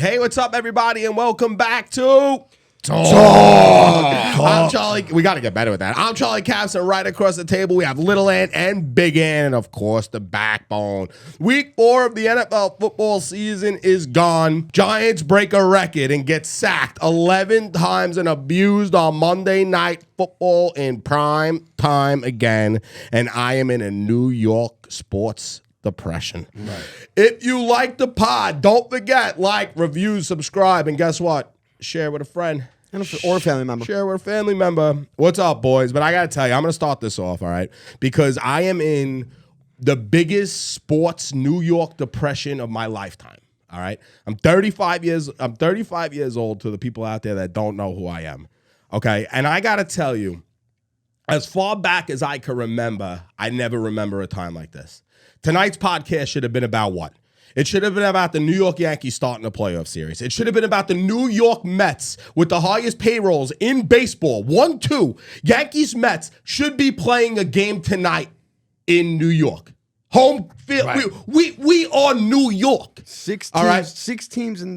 Hey, what's up, everybody, and welcome back to Talk. I'm Charlie. We got to get better with that. I'm Charlie Caps, and right across the table, we have Little Ant and Big Ant, and of course, the backbone. Week 4 of the NFL football season is gone. Giants break a record and get sacked 11 times and abused on Monday Night Football in prime time again, and I am in a New York sports depression. Right. If you like the pod, don't forget, like, review, subscribe, and guess what? Share with a friend. Or a family member. Share with a family member. What's up, boys? But I got to tell you, I'm going to start this off, all right? Because I am in the biggest sports New York depression of my lifetime, all right? I'm 35 years old, to the people out there that don't know who I am, okay? And I got to tell you, as far back as I can remember, I never remember a time like this. Tonight's podcast should have been about what? It should have been about the New York Yankees starting a playoff series. It should have been about the New York Mets with the highest payrolls in baseball. 1-2. Yankees Mets should be playing a game tonight in New York. Home field. Right. We are New York. Six teams in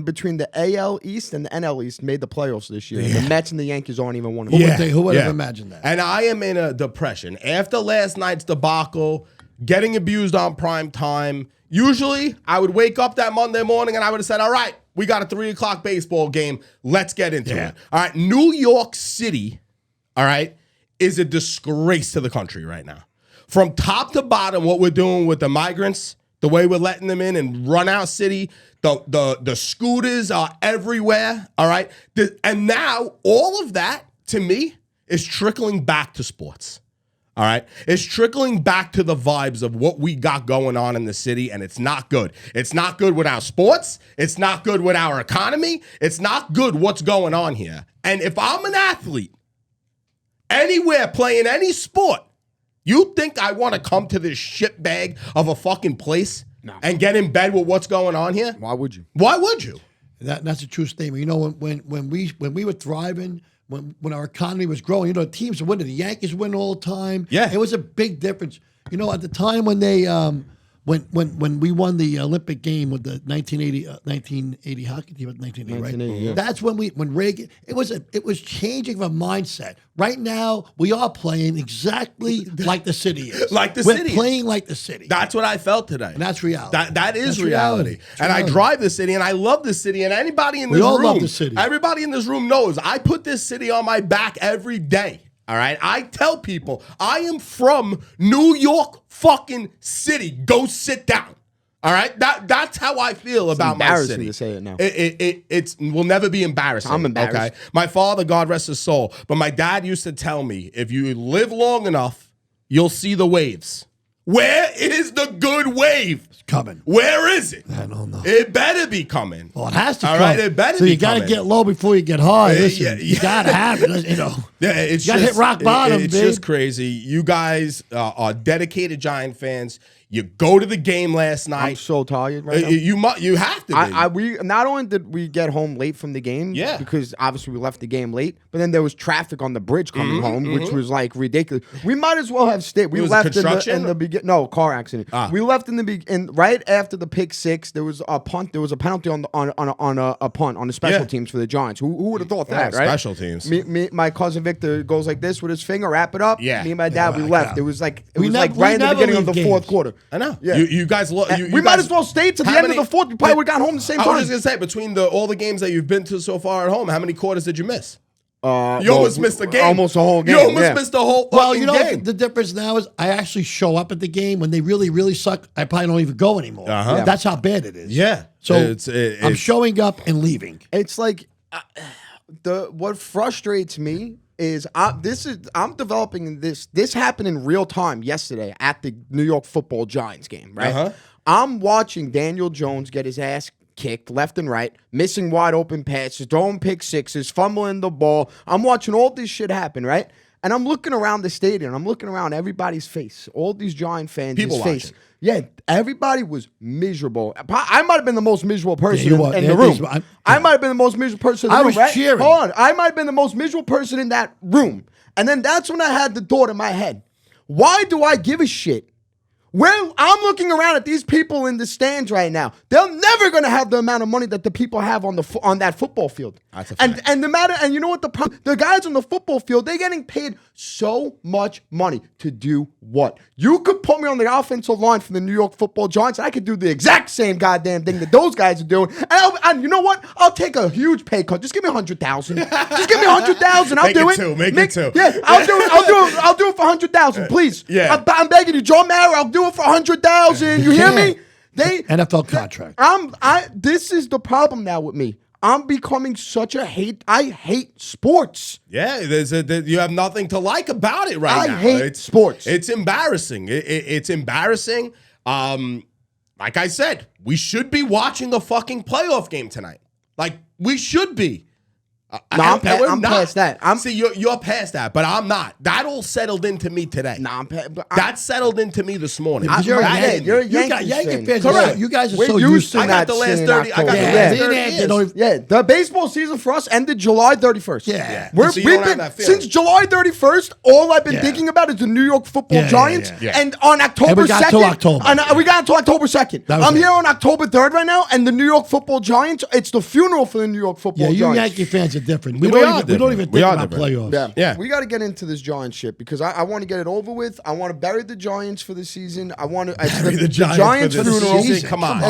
between the AL East and the NL East made the playoffs this year. Yeah. The Mets and the Yankees aren't even one of them. Who would have imagined that? And I am in a depression. After last night's debacle, getting abused on prime time, usually I would wake up that Monday morning and I would have said, all right, we got a 3 o'clock baseball game. Let's get into it. All right, New York City, all right, is a disgrace to the country right now. From top to bottom, what we're doing with the migrants, the way we're letting them in and run out city, the scooters are everywhere, all right? And now all of that, to me, is trickling back to sports. All right. It's trickling back to the vibes of what we got going on in the city, and it's not good. It's not good with our sports. It's not good with our economy. It's not good what's going on here. And if I'm an athlete, anywhere playing any sport, you think I want to come to this shitbag of a fucking place and get in bed with what's going on here? Why would you? Why would you? That's a true statement. You know, when we were thriving, when our economy was growing, you know, teams were winning. The Yankees win all the time. Yeah. It was a big difference. You know, at the time when they when we won the Olympic game with the 1980 hockey team, 1980, right? Yeah. That's when Reagan, it was changing the mindset. Right now, we are playing exactly like the city is. We're playing like the city. That's what I felt today. And that's reality. That is reality. And I drive the city, and I love the city, and anybody in this room, love the city. Everybody in this room knows I put this city on my back every day. All right? I tell people, I am from New York fucking City. Go sit down. All right? That's how I feel about my city. To say it now. It will never be embarrassing. I'm embarrassed. Okay? My father, God rest his soul, but my dad used to tell me, if you live long enough, you'll see the waves. Where is the good wave? It's coming. Where is it? I don't know. It better be coming. Well, it has to All come. Right, it better so be you got to get low before you get high. Listen, you got to have it. You know. Yeah, it's you got to hit rock bottom. It's just crazy. You guys are dedicated Giant fans. You go to the game last night. I'm so tired right now. You have to be. We not only did we get home late from the game, because obviously we left the game late, but then there was traffic on the bridge coming home, which was like ridiculous. We might as well have stayed. We left in the beginning. No, car accident. We left in the beginning. Right after the pick six, there was a punt. There was a penalty on a punt on the special teams for the Giants. Who would have thought that? Right? Special teams. My cousin Victor goes like this with his finger, wrap it up. Yeah. Me and my dad, we left. It was like right in the beginning of the fourth quarter. I know. Yeah. You guys. We might as well stay to the end of the fourth. We probably would have got home the same time. I was just gonna say, between all the games that you've been to so far at home, how many quarters did you miss? You almost missed the game. Almost a whole game. You almost missed the whole fucking game. The difference now is I actually show up at the game. When they really, really suck, I probably don't even go anymore. That's how bad it is. Yeah. So I'm showing up and leaving. It's like what frustrates me is I'm developing this. This happened in real time yesterday at the New York Football Giants game, right? I'm watching Daniel Jones get his ass kicked left and right, missing wide open passes, throwing pick sixes, fumbling the ball. I'm watching all this shit happen, right? And I'm looking around the stadium. I'm looking around everybody's face, all these Giant fans' face. Yeah, everybody was miserable. I might have been the most miserable person in the room. I might have been the most miserable person in the room. I was cheering. Hold on. I might have been the most miserable person in that room. And then that's when I had the thought in my head. Why do I give a shit Well, I'm looking around at these people in the stands right now. They're never going to have the amount of money that the people have on that football field. That's a fact. And you know what the guys on the football field, they're getting paid so much money to do what? You could put me on the offensive line for the New York Football Giants, and I could do the exact same goddamn thing that those guys are doing. And you know what? I'll take a huge pay cut. Just give me $100,000. Just give me $100,000. I'll do it. Make it two. Yeah, I'll do it for $100,000, please. Yeah. I'm begging you, Joe Mara. I'll do it for $100,000. You hear me? NFL contract. This is the problem now with me. I'm becoming such a hate. I hate sports. Yeah, you have nothing to like about it now. I hate sports. It's embarrassing. It's embarrassing. Like I said, we should be watching a fucking playoff game tonight. Like, we should be. I'm past that. See, you're past that, but I'm not. That all settled into me today. That settled into me this morning. You're a Yankee fan. Correct. You guys are We're so used to I got the last 30. I got the last 30 years. The baseball season for us ended July 31st. Yeah. So you don't have that feeling. Since July 31st, all I've been thinking about is the New York Football Giants. Yeah. And on October 2nd, we got until October 2nd. I'm here on October 3rd right now, and the New York Football Giants, it's the funeral for the New York Football Giants. You Yankee fans are different. We don't even think about playoffs. Yeah. We got to get into this Giants shit because I want to get it over with. I want to bury the Giants for the season. I want to bury the Giants funeral. Come on.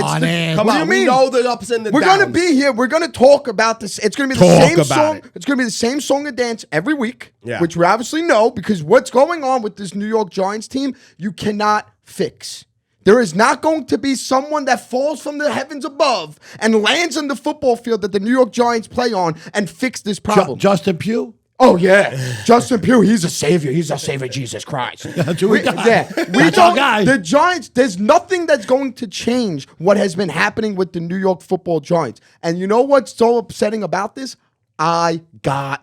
Come on. We know the ups and the downs. We're going to be here. We're going to talk about this. It's going to be the same song. It's going to be the same song and dance every week, which we obviously know because what's going on with this New York Giants team, you cannot fix. There is not going to be someone that falls from the heavens above and lands on the football field that the New York Giants play on and fix this problem. Justin Pugh? Oh, yeah. Justin Pugh, he's a savior. He's a savior, Jesus Christ. That's who we got. That's our guy. The Giants, there's nothing that's going to change what has been happening with the New York Football Giants. And you know what's so upsetting about this? I got.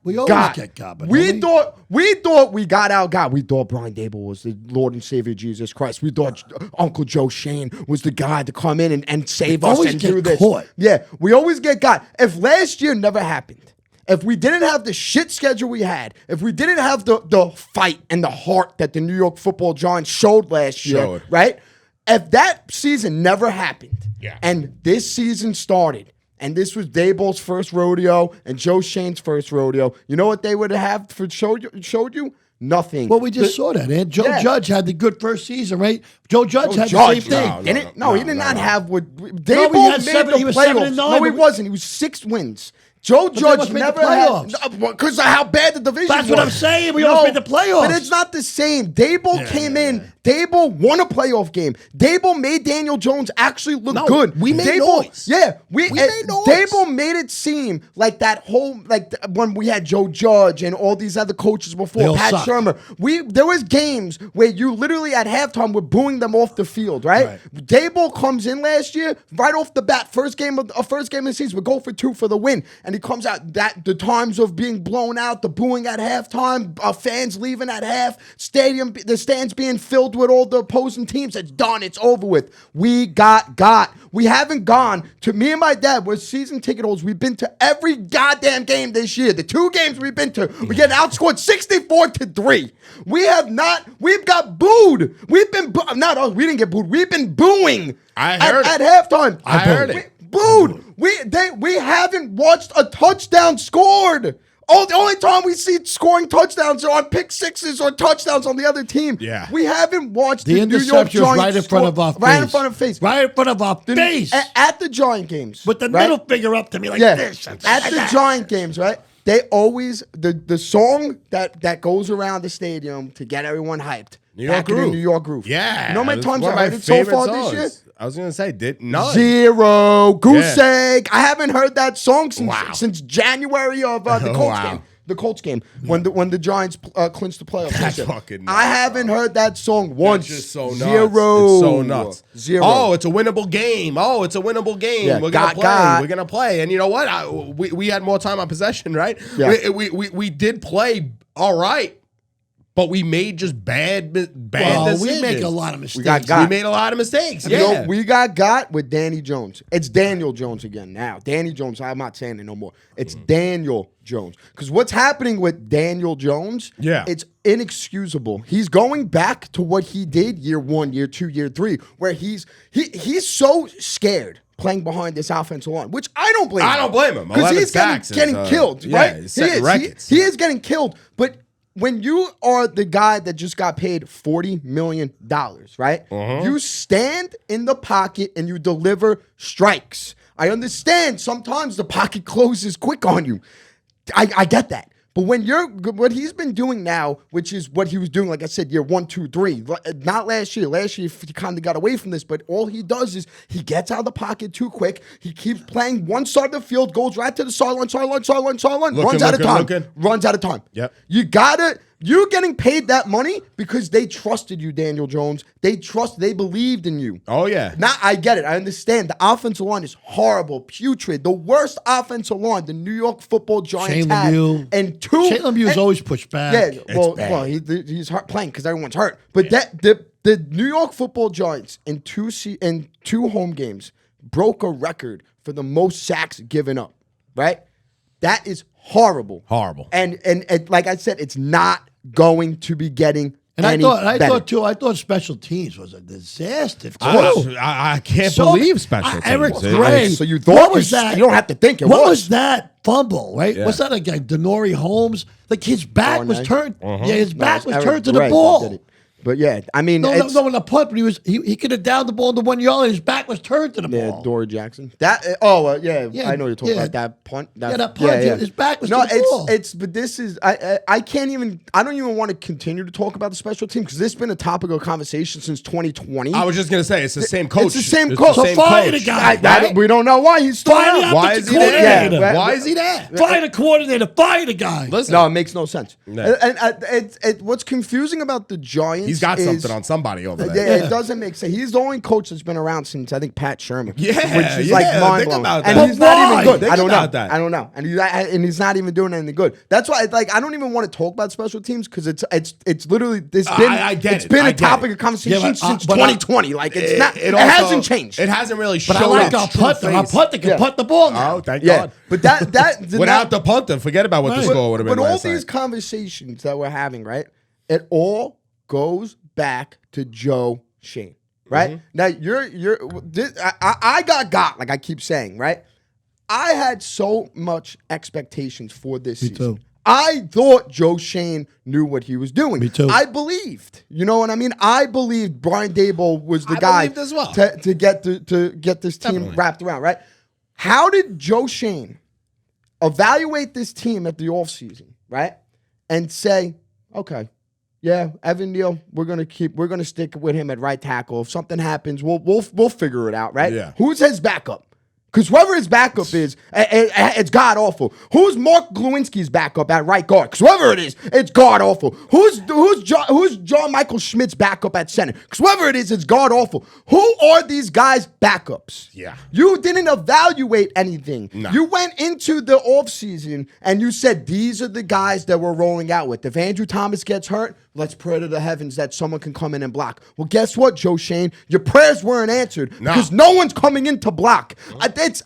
We always get God. But we thought we got our God. We thought Brian Dable was the Lord and Savior Jesus Christ. We thought Uncle Joe Shane was the guy to come in and save us and do this. Caught. Yeah, we always get God. If last year never happened, if we didn't have the shit schedule we had, if we didn't have the fight and the heart that the New York Football Giants showed last year, right? If that season never happened and this season started, and this was Dable's first rodeo and Joe Shane's first rodeo, you know what they would have showed you? Nothing. Well, we just saw that, and Joe Judge had the good first season, right? Joe Judge had the same thing. He did not have what Dable made the playoffs. No, he wasn't. He was 6 wins. Joe Judge never had because of how bad the division was. That's what I'm saying. We almost made the playoffs. But it's not the same. Dable came in. Dable won a playoff game. Dable made Daniel Jones actually look good. We made noise. Yeah, we made noise. Dable made it seem like that whole when we had Joe Judge and all these other coaches before, Pat Shermer. There was games where you literally at halftime were booing them off the field, right? Dable comes in last year right off the bat, first game of the season, we go for 2 for the win. And he comes out the times of being blown out, the booing at halftime, fans leaving at half, the stands being filled with all the opposing teams. It's done. It's over with. We got. We haven't gone to, me and my dad, we're season ticket holders. We've been to every goddamn game this year. The 2 games we've been to, we get outscored 64-3. We've got booed. We didn't get booed. We've been booing at halftime. I heard it. Booed. We haven't watched a touchdown scored. The only time we see scoring touchdowns are on pick sixes or touchdowns on the other team. Yeah. We haven't watched the New York Giants right in front of our face. Right in front of face. Right in front of our face. At the Giant games. With the middle finger up to me like this. At the Giant games, right? They always, the song that goes around the stadium to get everyone hyped. New York Groove. Yeah. You know how many times I heard it so far this year? I was going to say, none. 0. Goose egg. I haven't heard that song since January of the Colts game. The Colts game when the Giants clinched the playoffs. That's fucking nuts. I haven't heard that song once. That's just so nuts. 0. It's so nuts. 0. Oh, it's a winnable game. Yeah, we're gonna play. We're gonna play. And you know what? We had more time on possession, right? Yeah. We did play all right. but we made just bad decisions. We make a lot of mistakes. We made a lot of mistakes. Yeah. You know, we got with Danny Jones. It's Daniel Jones again now. Danny Jones, I'm not saying it no more. It's Daniel Jones. Because what's happening with Daniel Jones, it's inexcusable. He's going back to what he did year 1, year 2, year 3, where he's so scared playing behind this offensive line, which I don't blame him. I don't blame him. Because he's getting killed, right? He is getting killed, but when you are the guy that just got paid $40 million, right? You stand in the pocket and you deliver strikes. I understand sometimes the pocket closes quick on you. I get that. But when what he's been doing now, which is what he was doing, like I said, year 1, 2, 3, not last year. Last year he kind of got away from this, but all he does is he gets out of the pocket too quick. He keeps playing one side of the field, goes right to the sideline, runs out of time. Yep. You're getting paid that money because they trusted you, Daniel Jones. They believed in you. Oh, yeah. Now, I get it. I understand. The offensive line is horrible, putrid. The worst offensive line the New York Football Giants had. Shane Lemieux's always pushed back. Yeah, well, he's playing because everyone's hurt. But the New York Football Giants in two home games broke a record for the most sacks given up, right? That is horrible. Horrible. And like I said, it's not going to be getting I thought special teams was a disaster. I can't believe special teams. Eric Gray. So you thought what was that? You don't have to think it What was that fumble, right? Yeah. What's that again? Denori Holmes? Like his back was turned. Yeah, his back was Eric turned to Gray the ball. But yeah, I mean, no, in the punt, but he could have downed the ball in the 1 yard line. His back was turned to the ball. Dory Jackson. I know you're talking about that punt. That punt. His back was to the ball. But this is I don't even want to continue to talk about the special team because this has been a topic of conversation since 2020. I was just gonna say it's the same coach. It's the same coach. So fire the guy. We don't know why he's still out. Why is he there? Why is he there? Fire the coordinator. Fire the guy. Listen. No, it makes no sense. No. And what's confusing about the Giants? He's got something on somebody over there. Yeah, it doesn't make sense. He's the only coach that's been around since I think Pat Sherman. Yeah, which is like mind blowing. And he's not even good. I don't know. And he's not even doing anything good. That's why I don't even want to talk about special teams because it's literally it's been a topic of conversation since 2020. Like it's not. It hasn't changed. It hasn't really shown up. But I like our punter. Our punter can punt the ball now. Oh, thank God. But that without the punter, forget about what the score would have been. But all these conversations that we're having, right? It all goes back to Joe Shane, right? Now I got like I keep saying, right? I had so much expectations for this season. Too. I thought Joe Shane knew what he was doing. Me too. I believed. You know what I mean? I believed Brian Daboll was the guy as well. to get this team wrapped around, right? How did Joe Shane evaluate this team at the offseason, right? And say, okay, yeah, Evan Neal, we're gonna stick with him at right tackle. If something happens, we'll figure it out, right? Yeah. Who's his backup? Because whoever his backup is, it's god awful. Who's Mark Glowinski's backup at right guard? Because whoever it is, it's god awful. Who's John Michael Schmidt's backup at center? Because whoever it is, it's god awful. Who are these guys' backups? Yeah. You didn't evaluate anything. No. You went into the offseason and you said these are the guys that we're rolling out with. If Andrew Thomas gets hurt, let's pray to the heavens that someone can come in and block. Well, guess what, Joe Shane? Your prayers weren't answered because no one's coming in to block.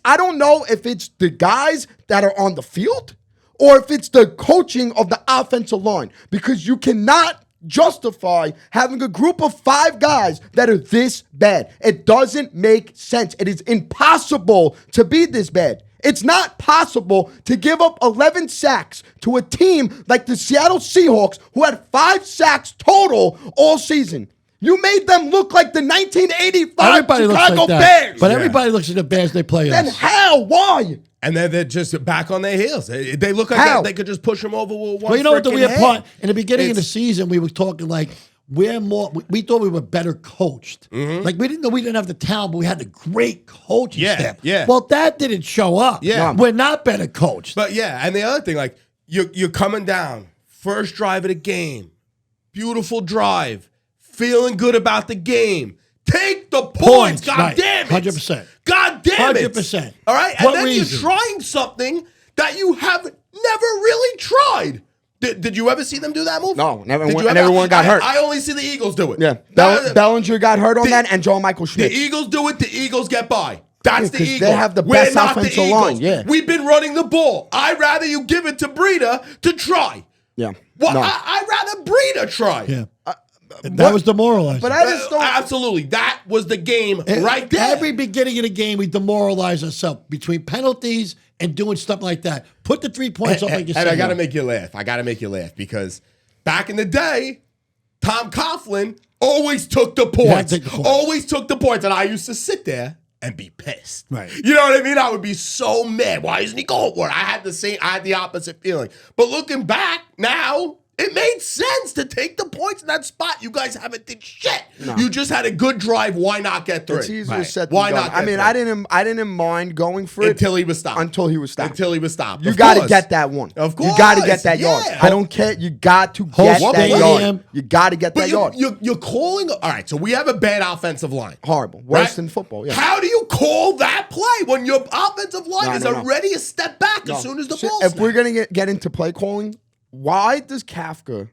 I don't know if it's the guys that are on the field or if it's the coaching of the offensive line because you cannot justify having a group of 5 guys that are this bad. It doesn't make sense. It is impossible to be this bad. It's not possible to give up 11 sacks to a team like the Seattle Seahawks who had 5 sacks total all season. You made them look like the 1985 Chicago Bears. But everybody looks at the Bears they play Then us. how? Why? And then they're just back on their heels. They look like they could just push them over with one. Well, you know what the weird hand. part? In the beginning of the season, we were talking like we thought we were better coached. Like we didn't know we didn't have the talent, but we had the great coaching staff. Yeah. Well, that didn't show up. Yeah. We're not better coached. But yeah, and the other thing, like you're coming down, first drive of the game, beautiful drive, feeling good about the game. Take the points, God damn it. 100%. God damn it. 100%. All right? And then you're trying something that you have never really tried. Did you ever see them do that move? No, never. And everyone got hurt. I only see the Eagles do it. Yeah, Bellinger got hurt on that, and John Michael Schmidt. The Eagles do it. The Eagles get by. That's the Eagles. They have the best offensive line. Yeah, we've been running the ball. I'd rather you give it to Breida to try. Yeah. Well, no. I'd rather Breida try. Yeah. That was demoralizing. But I just don't. Absolutely. That was the game right there. Every beginning of the game, we demoralize ourselves between penalties and doing stuff like that. Put the 3 points up like you said. And I got to make you laugh. Because back in the day, Tom Coughlin always took the points. Always took the points. And I used to sit there and be pissed. Right. You know what I mean? I would be so mad. Why isn't he going for it? I had the opposite feeling. But looking back now, it made sense to take the points in that spot. You guys haven't did shit. No. You just had a good drive. Why not get 3? It's easier said than Why done. not? I mean, 3? I didn't mind going for it until he was stopped. You got to get that one. Of course. You got to get that yard. I don't care. You got to get that yard. You got to get that yard. You're calling. All right. So we have a bad offensive line. Horrible. Worse than football. Yeah. How do you call that play when your offensive line is already a step back as soon as the ball? If we're gonna get into play calling, why does Kafka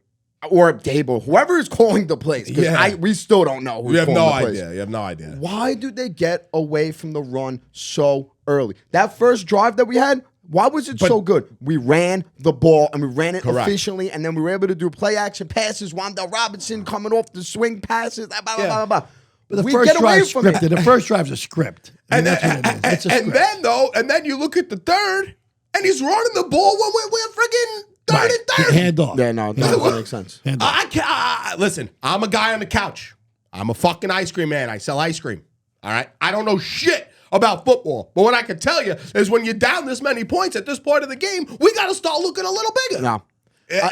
or Dable, whoever is calling the plays, because we still don't know who's calling the plays. You have no idea. Why do they get away from the run so early? That first drive that we had, why was it so good? We ran the ball, and we ran it efficiently, and then we were able to do play-action passes, Wan'Dale Robinson coming off the swing passes, blah, blah, blah, blah. But the first drive's scripted. The first drive's a script. And then you look at the third, and he's running the ball when we're freaking third and third. Hand off. Yeah, no, that makes sense. Listen, I'm a guy on the couch. I'm a fucking ice cream man. I sell ice cream. All right? I don't know shit about football. But what I can tell you is when you're down this many points at this point of the game, we got to start looking a little bigger. No.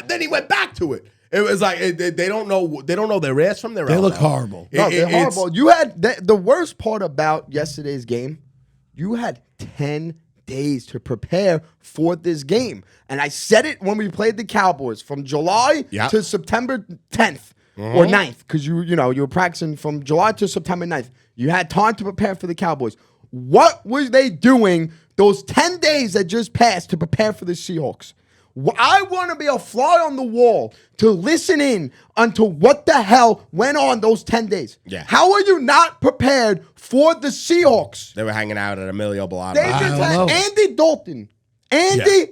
Then he went back to it. It was like they don't know their ass from their elbow. They look horrible. No, they're horrible. You had the worst part about yesterday's game. You had 10 days to prepare for this game. And I said it when we played the Cowboys from July to September 10th or 9th, because you were practicing from July to September 9th. You had time to prepare for the Cowboys. What were they doing those 10 days that just passed to prepare for the Seahawks? I want to be a fly on the wall to listen in unto what the hell went on those 10 days. Yeah. How are you not prepared for the Seahawks? They were hanging out at Emilio Bellano. They just had Andy Dalton.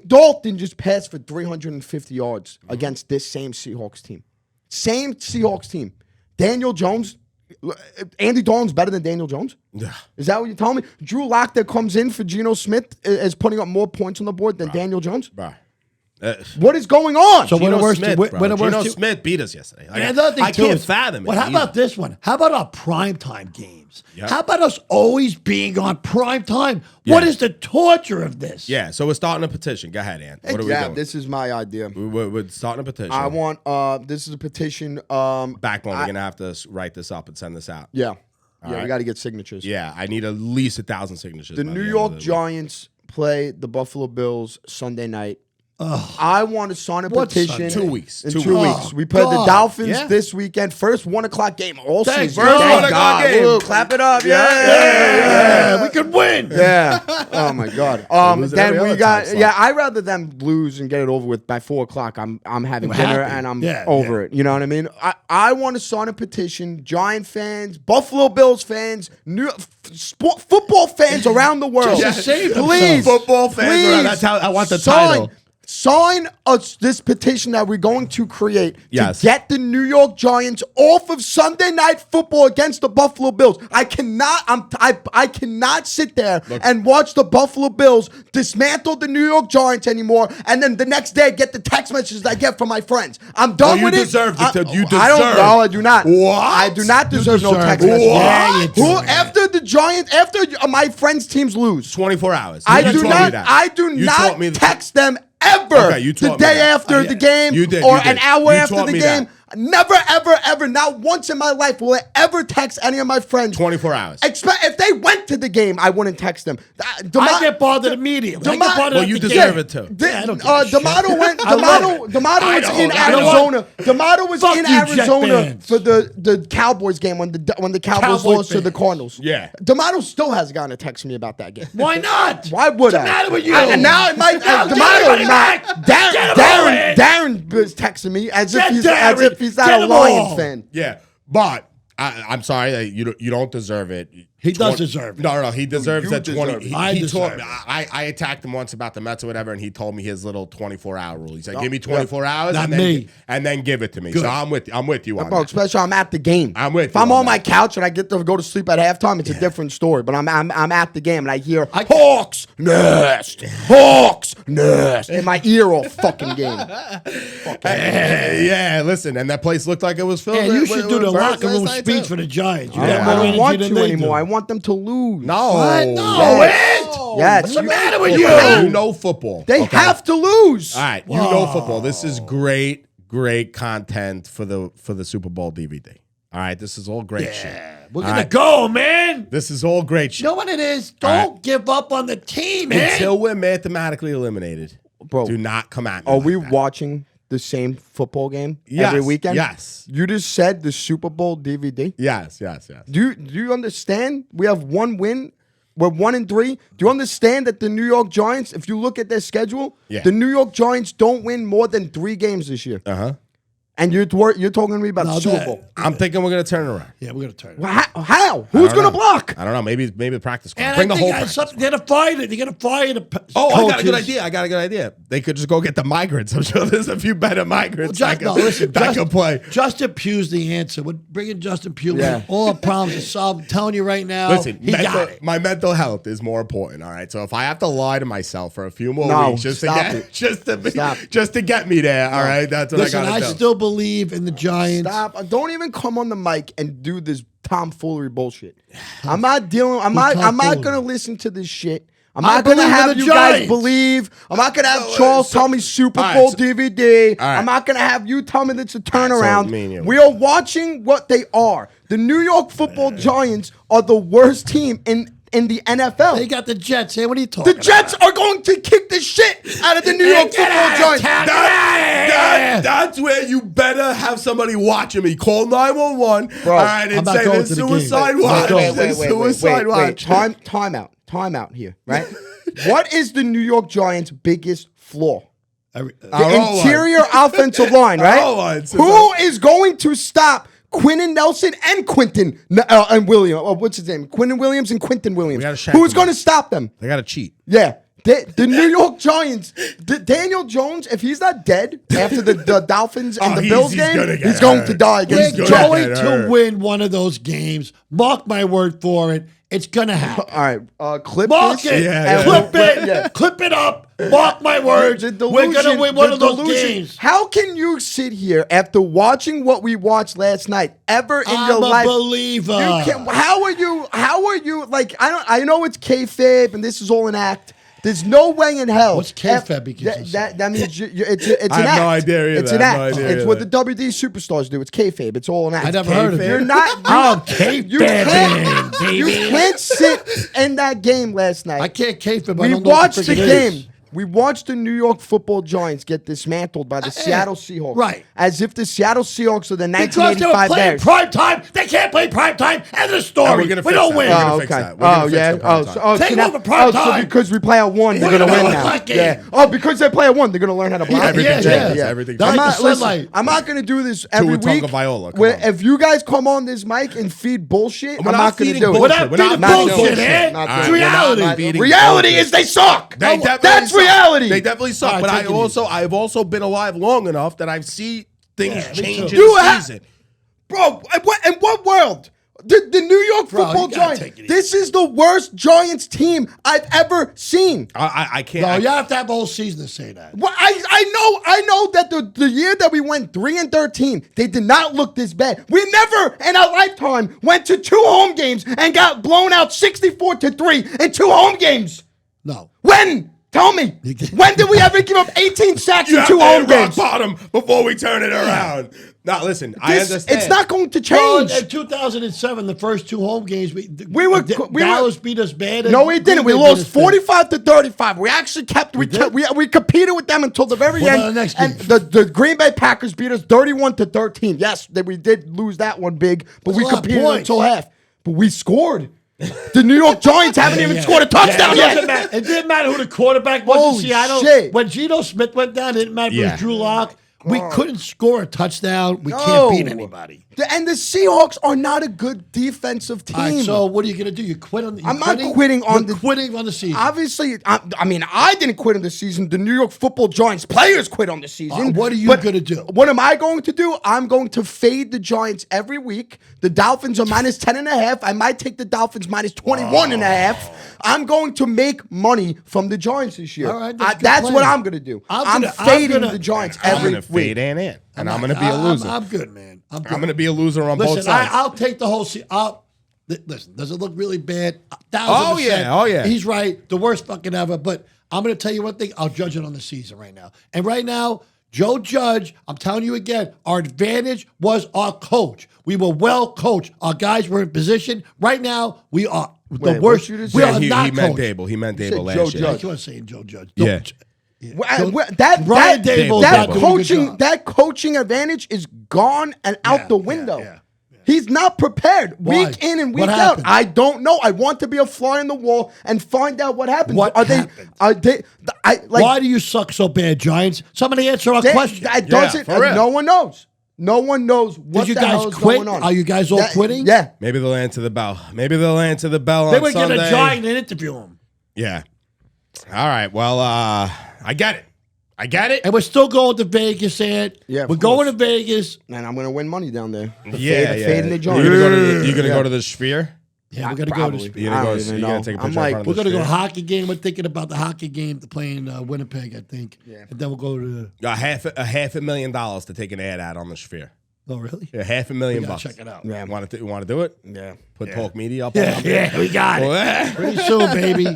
Dalton just passed for 350 yards against this same Seahawks team. Same Seahawks team. Daniel Jones. Andy Dalton's better than Daniel Jones? Yeah. Is that what you're telling me? Drew Lock that comes in for Geno Smith is putting up more points on the board than Daniel Jones? Bro. What is going on? So Geno Smith beat us yesterday. I can't fathom it. Well, how about this one? How about our primetime games? Yep. How about us always being on prime time? Yeah. What is the torture of this? Yeah, so we're starting a petition. Go ahead, Ant. What are we doing? This is my idea. We're starting a petition. I want, this is a petition. Backbone, we're going to have to write this up and send this out. Yeah. We got to get signatures. Yeah, I need at least 1,000 signatures. The New York Giants play the Buffalo Bills Sunday night. I want to sign a petition. 2 weeks. In 2 weeks. We play the Dolphins this weekend. First 1 o'clock game all season. First 1 o'clock game. Ooh, clap it up. Yeah. We could win. Yeah. Oh my God. Then we got. I'd rather them lose and get it over with by 4 o'clock. I'm having dinner and I'm over it. You know what I mean? I want to sign a petition. Giant fans, Buffalo Bills fans, football fans around the world. Please, football fans. Please, that's how I want the title. Sign us this petition that we're going to create to get the New York Giants off of Sunday Night Football against the Buffalo Bills. I cannot sit there and watch the Buffalo Bills dismantle the New York Giants anymore, and then the next day get the text messages I get from my friends. I'm done with it. You deserve. I don't. I do not. What? I do not deserve no text messages. After the Giants, after my friends' teams lose, 24 hours. I do not text them ever the day after the game or an hour after the game. Never, ever, ever, not once in my life will I ever text any of my friends. 24 hours. If they went to the game, I wouldn't text them. I get bothered immediately. Well, you deserve it too. D'Amato was in Arizona. D'Amato was in Arizona for the Cowboys game when the Cowboys lost to the Cardinals. Yeah. D'Amato still has gotten to text me about that game. Why not? Why would I? What's the matter with you? And now it might. D'Amato not. Darren was texting me as if he's not a Lions fan. Yeah, but I'm sorry, you don't deserve it. He does deserve it. No, he deserves that 20. He told me, I attacked him once about the Mets or whatever, and he told me his little 24-hour rule. He said, "Give me 24 hours, and then give it to me." Good. So I'm with you on that. Especially I'm at the game. I'm with you. If I'm on my couch and I get to go to sleep at halftime, it's a different story. But I'm at the game and I hear Hawks nest in my ear all fucking game. Yeah, listen, and that place looked like it was filled. Yeah, you should do the locker room speech for the Giants. I don't want to anymore. I want them to lose. No. What? No, Yes. What's the matter with you? You know football. They have to lose. All right, you know football. This is great content for the Super Bowl DVD. All right, this is all great shit. We're going to go, man. This is all great shit. You know what it is? Don't give up on the team, man. Until we're mathematically eliminated. Bro, do not come at me. Are we watching the same football game every weekend? Yes. You just said the Super Bowl DVD? Yes. Do you understand? We have one win. We're 1-3. Do you understand that the New York Giants, if you look at their schedule, the New York Giants don't win more than 3 games this year? Uh-huh. And you're talking to me about the Super Bowl. I'm thinking we're going to turn it around. Yeah, we're going to turn it around. How? Who's going to block? I don't know. Maybe the practice squad. And Bring the whole practice squad. They're going to fire it. They're going to fire the coaches. I got a good idea. They could just go get the migrants. I'm sure there's a few better migrants that can play. Justin Pugh's the answer. We're bringing Justin Pugh. Yeah. All our problems are solved. I'm telling you right now. Listen, my mental health is more important. All right. So if I have to lie to myself for a few more weeks just to get me there, all right, that's what I got to do. I still believe in the Giants. Stop! Don't even come on the mic and do this tomfoolery bullshit. I'm not gonna listen to this shit. I'm not gonna have you guys believe. I'm not gonna have Charles tell me Super Bowl DVD. I'm not gonna have you tell me it's a turnaround. We are watching what they are. The New York Football Giants are the worst team in the NFL. They got the Jets. Hey, what are you talking about? The Jets are going to kick the shit out of the New York Football Giants. That's where you better have somebody watching me. Call 911. Bro, all right, and say there's suicide watch. Wait. Time out here, right? What is the New York Giants' biggest flaw? The interior offensive line, right? Who is going to stop Quentin Nelson and Quentin and Williams? What's his name? Quentin Williams and Quentin Williams. Who's going to stop them? They got to cheat. Yeah. The New York Giants, Daniel Jones, if he's not dead after the Dolphins and the Bills game, he's going to die against We're going to win one of those games. Mark my word for it. It's going to happen. All right. Clip Mark this. it. Clip it. Yeah. Clip it up. Mark my words. We're going to win one of those games. How can you sit here after watching what we watched last night ever in your life? I'm a believer. How are you like, I know it's kayfabe and this is all an act. There's no way in hell. What's kayfabe? That means it's an act. I have no idea either. It's an act. It's what the WD superstars do. It's kayfabe. It's all an act. I never heard of it. You're not. Kayfabe, baby. You can't sit in that game last night. I can't kayfabe. We watched the game. We watched the New York Football Giants get dismantled by the Seattle Seahawks. Right. As if the Seattle Seahawks are the 1985 Bears. Because they were playing prime time. They can't play prime time. End of story. We don't win. Oh, okay. Take over prime time. So because we play at 1, they're going to win now. Yeah. Oh, because they play at 1, they're going to learn how to block. Everything. I'm not going to do this every week. If you guys come on this mic and feed bullshit, I'm not going to do it. We're not feeding bullshit, man. It's reality. Reality is they suck. That's reality. They definitely suck. But I've also been alive long enough that I've seen things change in the season. Bro, in what world? The New York Football Giants. This is the worst Giants team I've ever seen. I can't. No, you have to have the whole season to say that. Well, I know that the year that we went 3-13, they did not look this bad. We never in our lifetime went to 2 home games and got blown out 64-3 in 2 home games. No. When? Tell me, when did we ever give up 18 sacks in 2 home games? Bottom before we turn it around. Now, listen, I understand. It's not going to Well, change. in 2007, the first 2 home games, we Dallas beat us bad. No, we didn't. We lost 45-35. We actually we competed with them until the very end. And the Green Bay Packers beat us 31-13. Yes, we did lose that one big, but we competed until half. But we scored. The New York Giants haven't even scored a touchdown yet. It didn't matter who the quarterback was in Seattle. Shit. When Geno Smith went down, it didn't matter if it was Drew Lock. We couldn't score a touchdown. We can't beat anybody. And the Seahawks are not a good defensive team. All right, so what are you going to do? You quit on the I'm not quitting on the quitting on the season. Obviously, I mean, I didn't quit on the season. The New York Football Giants players quit on the season. What are you going to do? What am I going to do? I'm going to fade the Giants every week. The Dolphins are minus 10.5. I might take the Dolphins minus 21.5. I'm going to make money from the Giants this year. All right, that's what I'm going to do. I'm fading the Giants every week. Fade and I'm going to be a loser. I'm good, man. I'm going to be a loser on both sides. I'll take the whole season. Listen, does it look really bad? 1000%. Oh, yeah. He's right. The worst fucking ever. But I'm going to tell you one thing. I'll judge it on the season right now. And right now, Joe Judge, I'm telling you again, our advantage was our coach. We were well coached. Our guys were in position. Right now, we are the worst. We are not he meant Dable. He meant Dable last year. I keep on saying Joe Judge. Yeah. That coaching advantage is gone and out the window. Yeah. He's not prepared. Why? Week in and week out. I don't know. I want to be a fly in the wall and find out what happens. Why do you suck so bad, Giants? Somebody answer our question. No one knows. No one knows what the hell is going on. Are you guys all quitting? Yeah. Maybe they'll answer the bell. Maybe they'll answer the bell They on would Sunday. get a Giant and interview him. Yeah. All right. Well, I get it. And we're still going to Vegas, and we're going to Vegas. And I'm going to win money down there. Fading the Giants. You're going to go to the Sphere? Yeah, we're going to go to the Sphere. You're going to take a picture in front of the We're going to go to a Sphere? hockey game. We're thinking about the hockey game to play in Winnipeg, I think. Yeah. And then we'll go to $500,000 to take an ad out on the Sphere. Oh, really? Yeah, $500,000 bucks. Check it out. Yeah. Want to do it? Yeah. Put Tawk Media up. Yeah, we got it. Pretty soon, baby.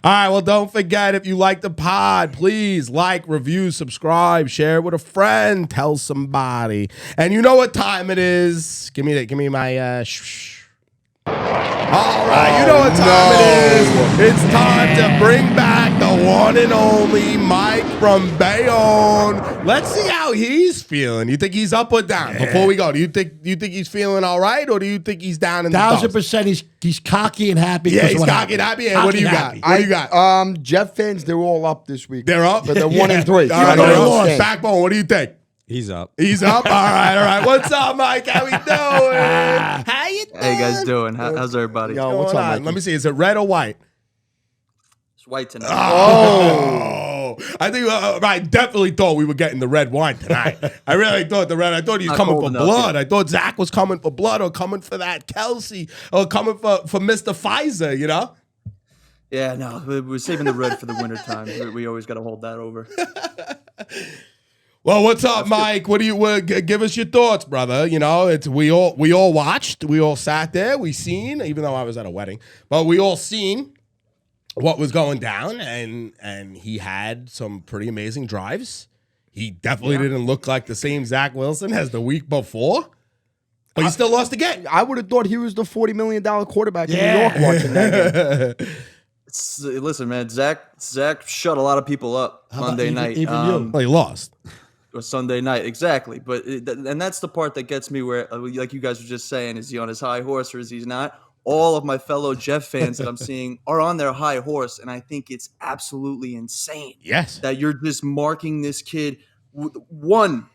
All right, well, don't forget, if you like the pod, please like, review, subscribe, share it with a friend, tell somebody. And you know what time it is. Give me my All right, you know what time it is. It's time to bring back the one and only Mike from Bayonne. Let's see how he's feeling. You think he's up or down? Before we go, do you think he's feeling all right, or do you think he's down in the dumps? 1,000%. He's cocky and happy. Yeah, he's cocky and happy. And what do you got? What do you got? Jet fans, they're all up this week. They're up, but they're 1-3. Backbone. What do you think? He's up. He's up. All right. What's up, Mike? How we doing? How you doing? Hey, guys doing? How's everybody? Yo, what's up, Mike? Let me see. Is it red or white? It's white tonight. Oh, I think I definitely thought we were getting the red wine tonight. I really thought the red. I thought he was coming for blood. I thought Zach was coming for blood, or coming for that Kelsey, or coming for Mr. Pfizer. You know? Yeah, no, we're saving the red for the wintertime. We always got to hold that over. Well, what's up, Mike? What do you give us your thoughts, brother? You know, we all watched, we all sat there, we seen, even though I was at a wedding, but we all seen what was going down, and he had some pretty amazing drives. He definitely didn't look like the same Zach Wilson as the week before, but he still lost again. I would have thought he was the $40 million quarterback in New York watching that game. Listen, man, Zach shut a lot of people up Monday night. Even you. Well, he lost. Or Sunday night, exactly. But and that's the part that gets me where, like you guys were just saying, is he on his high horse or is he not? All of my fellow Jeff fans that I'm seeing are on their high horse, and I think it's absolutely insane. Yes, that you're just marking this kid with one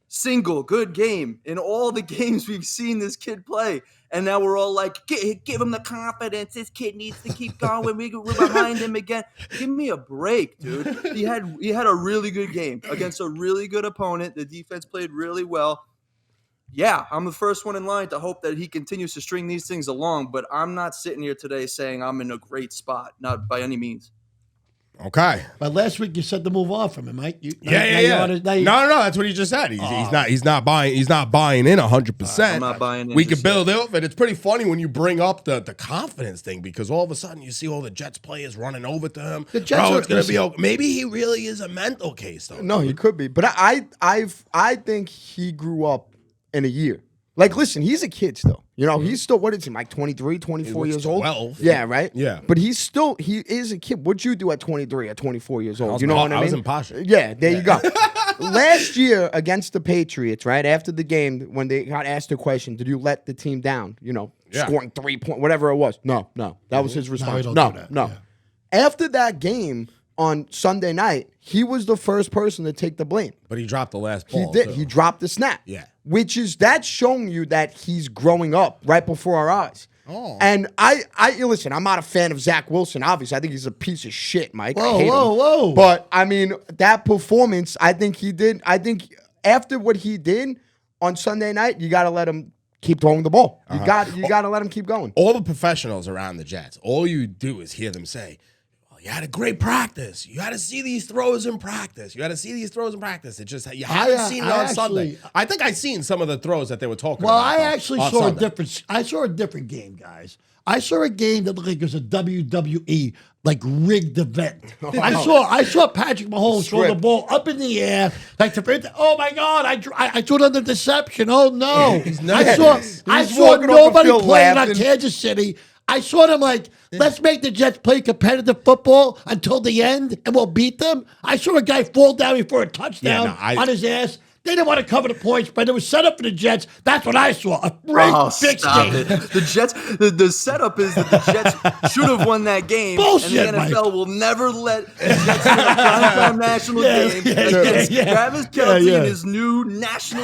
single good game in all the games we've seen this kid play. And now we're all like, give him the confidence. This kid needs to keep going. We're behind him again. Give me a break, dude. He had a really good game against a really good opponent. The defense played really well. Yeah, I'm the first one in line to hope that he continues to string these things along, but I'm not sitting here today saying I'm in a great spot. Not by any means. Okay. But last week you said to move on from him, Mike. Yeah. No. That's what he just said. He's not buying in 100%. I'm not buying in. We could build off it. It's pretty funny when you bring up the confidence thing because all of a sudden you see all the Jets players running over to him. The Jets it's gonna be okay. Maybe he really is a mental case though. No, he could be. But I think he grew up in a year. Like, listen, he's a kid still. You know, he's still, what is he, like 23, 24 years old? 12. Yeah, right? Yeah. But he is a kid. What'd you do at 23, at 24 years old? You know what I mean? I was in posture. Yeah, there you go. Last year against the Patriots, right, after the game, when they got asked the question, did you let the team down? You know, scoring 3 points, whatever it was. No. That was his response. No. Yeah. After that game on Sunday night, he was the first person to take the blame. But he dropped the last ball. He did. Too. He dropped the snap. Yeah. That's showing you that he's growing up right before our eyes. Oh. And I listen, I'm not a fan of Zach Wilson, obviously. I think he's a piece of shit, Mike. I hate him. Whoa. But I mean, that performance, I think after what he did on Sunday night, you gotta let him keep throwing the ball. You gotta let him keep going. All the professionals around the Jets, all you do is hear them say, you had a great practice. You had to see these throws in practice. It's just you haven't seen it on Sunday. I think I seen some of the throws that they were talking about. Well, I actually saw Sunday. I saw a different game, guys. I saw a game that looked like it was a WWE like rigged event. I saw Patrick Mahomes throw the ball up in the air like oh my God! I threw it under deception. Oh no! I saw nobody playing on Kansas City. I saw them like, let's make the Jets play competitive football until the end, and we'll beat them. I saw a guy fall down before a touchdown on his ass. They didn't want to cover the points, but it was set up for the Jets. That's what I saw. A great fixed game. The Jets, the setup is that the Jets should have won that game. Bullshit, and the NFL will never let the Jets win a primetime national game against Travis Kelce and his new national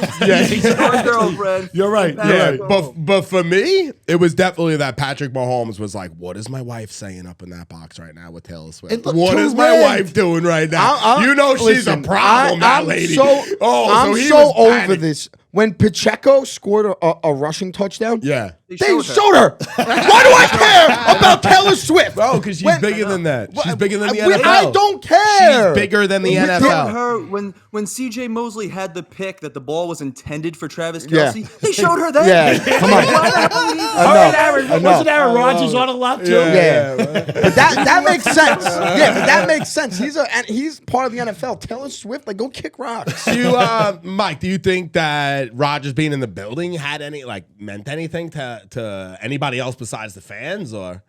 girlfriend. You're right. But for me, it was definitely that Patrick Mahomes was like, what is my wife saying up in that box right now with Taylor Swift? What is my wife doing right now? She's a problem, that lady. I'm so over this. When Pacheco scored a rushing touchdown, they showed her. Why do I care about Taylor Swift? Bro, because she's bigger than that. She's bigger than the NFL. I don't care. She's bigger than the NFL. Her when C.J. Mosley had the pick that the ball was intended for Travis Kelce, they showed her that. Yeah, come on. Wasn't Aaron Rodgers on a lot too? Yeah. But that makes sense. Yeah, but that makes sense. He's part of the NFL. Taylor Swift, like, go kick rocks. Mike, do you think that Rodgers being in the building had meant anything to anybody else besides the fans, or?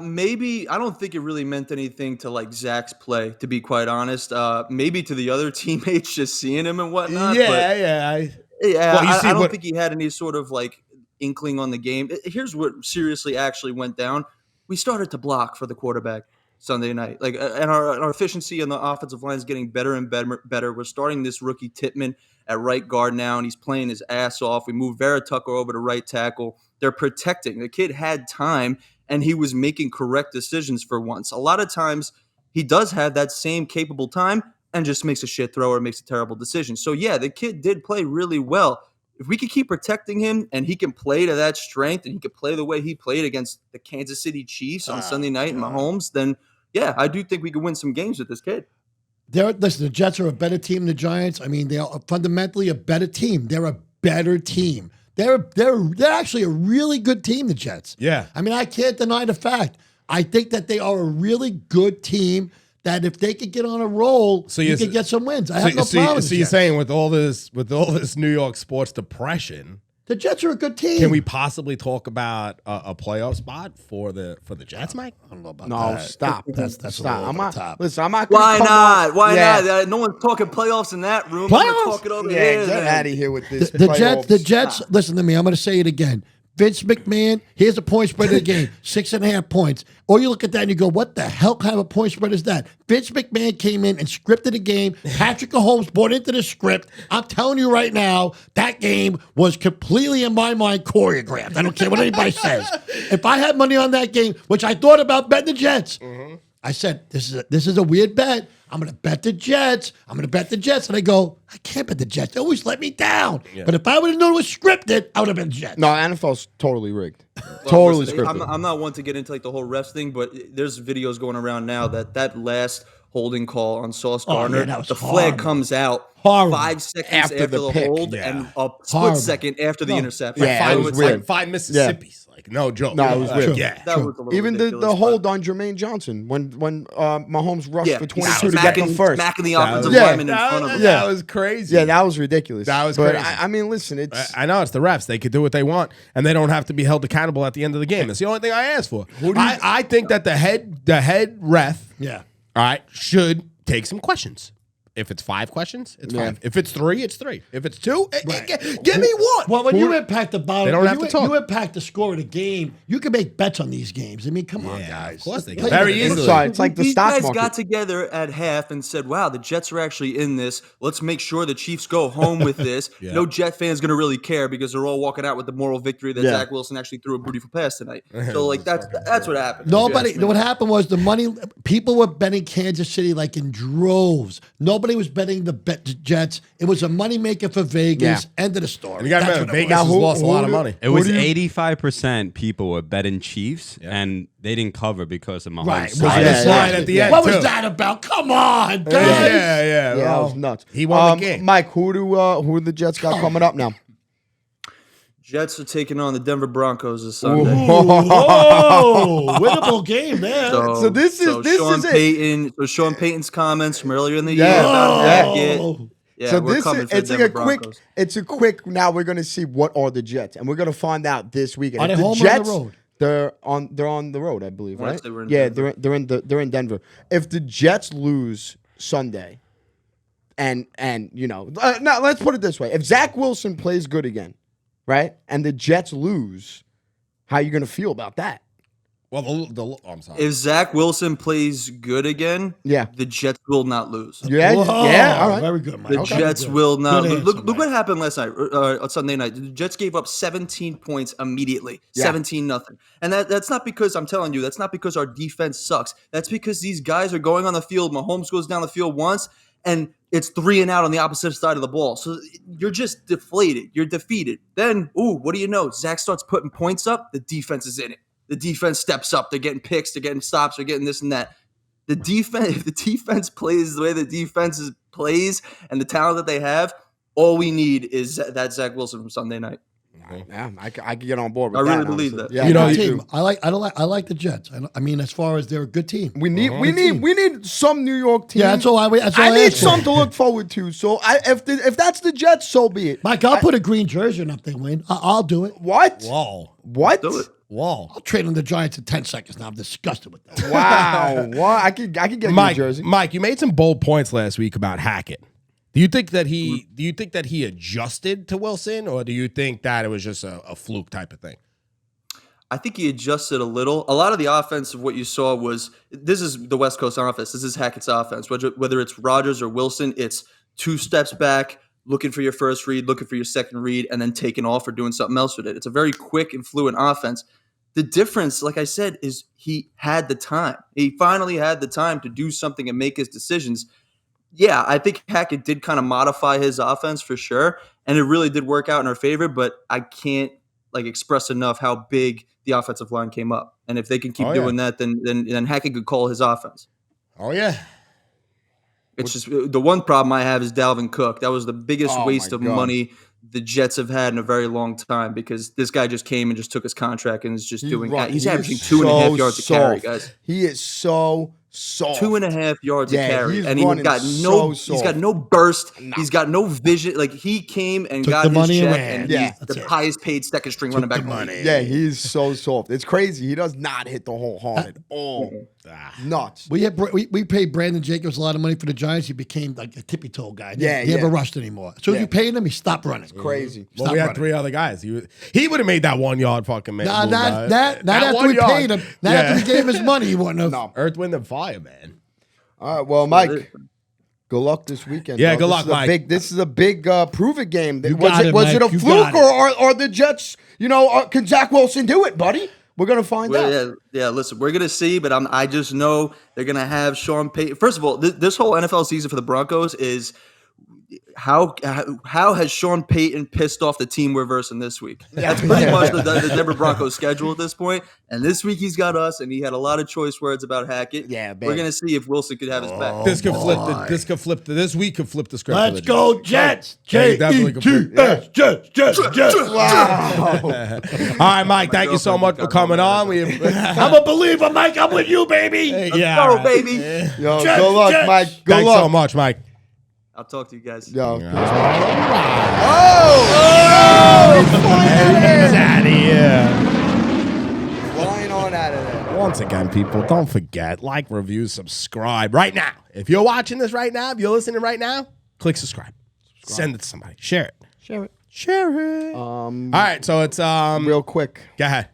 Maybe. I don't think it really meant anything to like Zach's play, to be quite honest. Maybe to the other teammates just seeing him and whatnot. I don't think he had any sort of like inkling on the game. Here's what seriously actually went down. We started to block for the quarterback Sunday night. And our efficiency on the offensive line is getting better and better. We're starting this rookie Tittman at right guard now, and he's playing his ass off. We moved Vera Tucker over to right tackle. They're protecting. The kid had time, and he was making correct decisions for once. A lot of times, he does have that same capable time and just makes a shit throw or makes a terrible decision. So, yeah, the kid did play really well. If we could keep protecting him and he can play to that strength and he could play the way he played against the Kansas City Chiefs on Sunday night and Mahomes, then, yeah, I do think we could win some games with this kid. Listen, the Jets are a better team than the Giants. I mean, they are fundamentally a better team. They're a better team. They're actually a really good team, the Jets. Yeah. I mean, I can't deny the fact. I think that they are a really good team that if they could get on a roll, you could get some wins. I have no problem. So you're saying with all this New York sports depression, the Jets are a good team. Can we possibly talk about a playoff spot for the Jets, Mike? I don't know about that. No, stop. That's stop. I'm not. Listen, I'm not. Why not? Why not? No one's talking playoffs in that room. Playoffs? Get out of here with this. The Jets. Listen to me. I'm going to say it again. Vince McMahon, here's a point spread of the game, 6.5 points. Or you look at that and you go, what the hell kind of a point spread is that? Vince McMahon came in and scripted a game. Patrick Mahomes bought into the script. I'm telling you right now, that game was completely, in my mind, choreographed. I don't care what anybody says. If I had money on that game, which I thought about betting the Jets, I said, this is a weird bet. I'm going to bet the Jets. And I go, I can't bet the Jets. They always let me down. Yeah. But if I would have known it was scripted, I would have been Jets. No, NFL's totally rigged. Totally listen, scripted. I'm not one to get into like the whole refs thing, but there's videos going around now that last holding call on Sauce Gardner, that was the flag horrible. comes out Horrible. 5 seconds After after the the pick. hold Yeah. and a split Horrible. second after the No. interception. Yeah, Five, it was it's weird. like 5 Mississippis. Like, no joke. No, it was weird. Yeah. That was a little Even the ridiculous, hold on Jermaine Johnson when Mahomes rushed for 22 to get smacking, them first. smacking the That offensive was- lineman in front of him. That was crazy. Yeah, that was ridiculous. That was but crazy. I mean, listen, it's I know it's the refs. They could do what they want, and they don't have to be held accountable at the end of the game. That's the only thing I ask for. I think that the head ref, Yeah. all right, should take some questions. If it's 5 questions, it's Yeah. 5. If it's 3, it's 3. If it's 2, give me 1. Well, when you impact the bottom, They don't when have you, to talk. you impact the score of the game, you can make bets on these games. I mean, come on, guys. Of course they Play can. Very the- easily. sorry, it's like the These stock guys market. got together at half and said, wow, the Jets are actually in this. Let's make sure the Chiefs go home with this. Yeah. No Jet fan's going to really care because they're all walking out with the moral victory that Yeah. Zach Wilson actually threw a beautiful pass tonight. So, like, that's what happened. Nobody. If you ask me. What happened was the money. People were betting Kansas City like in droves. Nobody was betting the Jets. It was a moneymaker for Vegas. Yeah. End of the story. And you got to That's remember, what it Vegas was. has lost a lot of who- money. It was do you- 85% people were betting Chiefs, and they didn't cover because of Mahomes. Right. side. Right. Yeah, slide at the end, What was too. that about? Come on, guys. Yeah. Yeah, that well, was nuts. He won the game. Mike, who do the Jets got coming up now? Jets are taking on the Denver Broncos this Sunday. Whoa, winnable game there. So this is Sean it. Payton. So Sean Payton's comments from earlier in the Yeah. year about Yeah. Hackett. Oh. Yeah, So we're this coming is for the it's like Denver a quick. Broncos. It's a quick. Now we're gonna see what are the Jets, and we're gonna find out this weekend. Are If they the home or on the Jets, road? They're on the road, I believe, Once right? they were in Yeah, Denver. they're in Denver. If the Jets lose Sunday, and now let's put it this way: if Zach Wilson plays good again, right, and the Jets lose, how are you gonna feel about that? Well, I'm sorry. If Zach Wilson plays good again, Yeah. the Jets will not lose. Yeah, Whoa, yeah, all right. Very good, Mike. The Okay. Jets Good. will not Good lose. answer, Look Mike. what happened last night, on Sunday night. The Jets gave up 17 points immediately. Yeah. 17-0. And that's not because, I'm telling you, that's not because our defense sucks. That's because these guys are going on the field. Mahomes goes down the field once, and it's 3 and out on the opposite side of the ball. So you're just deflated. You're defeated. Then, what do you know? Zach starts putting points up. The defense is in it. The defense steps up. They're getting picks. They're getting stops. They're getting this and that. The defense, if the defense plays the way the defense plays and the talent that they have, all we need is that Zach Wilson from Sunday night. Yeah, I could get on board with I that. really believe honestly. that. Yeah, You know, me team. too. I like the Jets. I mean, as far as they're a good team. We need some New York team. Yeah, that's all I need asked for. some to look forward to. So if that's the Jets, so be it. Mike, I'll put a green jersey on if they win. I'll do it. What? Whoa. What? Do it. Whoa. I'll trade on the Giants in 10 seconds now. I'm disgusted with that. Wow. What? I could get a Mike, New Jersey. Mike, you made some bold points last week about Hackett. Do you think that he adjusted to Wilson, or do you think that it was just a fluke type of thing? I think he adjusted a little. A lot of the offense of what you saw was, this is the West Coast offense. This is Hackett's offense. Whether it's Rodgers or Wilson, it's 2 steps back, looking for your first read, looking for your second read, and then taking off or doing something else with it. It's a very quick and fluent offense. The difference, like I said, is he had the time. He finally had the time to do something and make his decisions. Yeah, I think Hackett did kind of modify his offense for sure, and it really did work out in our favor, but I can't express enough how big the offensive line came up. And if they can keep doing that, then Hackett could call his offense. Oh, yeah. It's just the one problem I have is Dalvin Cook. That was the biggest Oh, waste my of God. money the Jets have had in a very long time, because this guy just came and just took his contract and is just he's averaging 2.5 yards a carry, guys. He is so soft. 2.5 yards Yeah, a carry, he's and he's running got so he's got soft. no burst. He's got no vision. Like, he came and Took got the his money and check, ran. and Yeah, he's that's the it. highest paid second string running back. the money. Yeah, he's so soft. It's crazy. He does not hit the whole horn at all. Nuts. We paid Brandon Jacobs a lot of money for the Giants. He became like a tippy toe guy. Yeah, he never yeah. rushed anymore. As soon as Yeah. you paid him, he stopped running. Crazy. Well, Stop we had running. 3 other guys. He would have made that 1 yard fucking man. Nah, move, not guys. after 1 we yard. paid him. Not after we gave him his money. He wouldn't have. No. Earth, Wind, and Fire, man. All right, well, Mike, good luck this weekend. Yeah, bro. good luck, Mike. This is a big prove it game. You Was got it, was Mike. it a You fluke, got it. or the Jets? Can Zach Wilson do it, buddy? We're gonna find out. Well, yeah. Listen, we're gonna see, but I just know they're gonna have Sean Payton. First of all, this whole NFL season for the Broncos is how has Sean Payton pissed off the team we're versing this week? That's pretty much the Denver Broncos schedule at this point. And this week he's got us, and he had a lot of choice words about Hackett. Yeah, we're gonna see if Wilson could have his back. This week could flip the script. Let's go Jets. Jets. Jets. Wow. All right, Mike. Thank you so much for coming on. I'm a believer, Mike. I'm with you, baby. Yeah, Go, right. baby. Yo, Jets, good luck, Jets. Mike. Good Thanks luck. so much, Mike. I'll talk to you guys. Yo. He's out of here. Flying on out of there. Once again, people, don't forget, like, review, subscribe right now. If you're watching this right now, if you're listening right now, click subscribe. Send it to somebody. Share it. Share it. All right, so it's Real quick, go ahead.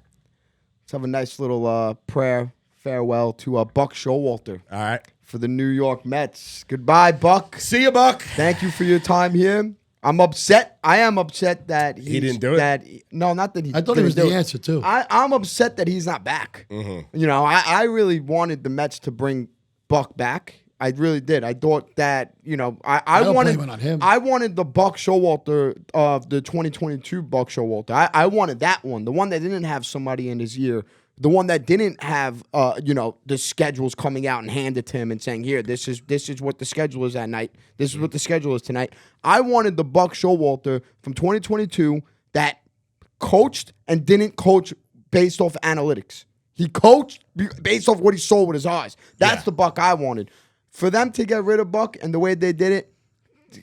let's have a nice little prayer farewell to Buck Showalter All right. for the New York Mets. Goodbye, Buck. See you, Buck. Thank you for your time here. I'm upset. I am upset that He didn't do it? No, not that he. I thought he didn't was do the it. answer, too. I'm upset that he's not back. Mm-hmm. You know, I really wanted the Mets to bring Buck back. I really did. I thought that, you know, I don't wanted blame it on him. I wanted the Buck Showalter of the 2022 Buck Showalter. I wanted that one, the one that didn't have somebody in his ear, the one that didn't have you know, the schedules coming out and handed to him and saying, here, this is what the schedule is at night. This is what the schedule is tonight. I wanted the Buck Showalter from 2022 that coached and didn't coach based off analytics. He coached based off what he saw with his eyes. That's the Buck I wanted. For them to get rid of Buck and the way they did it,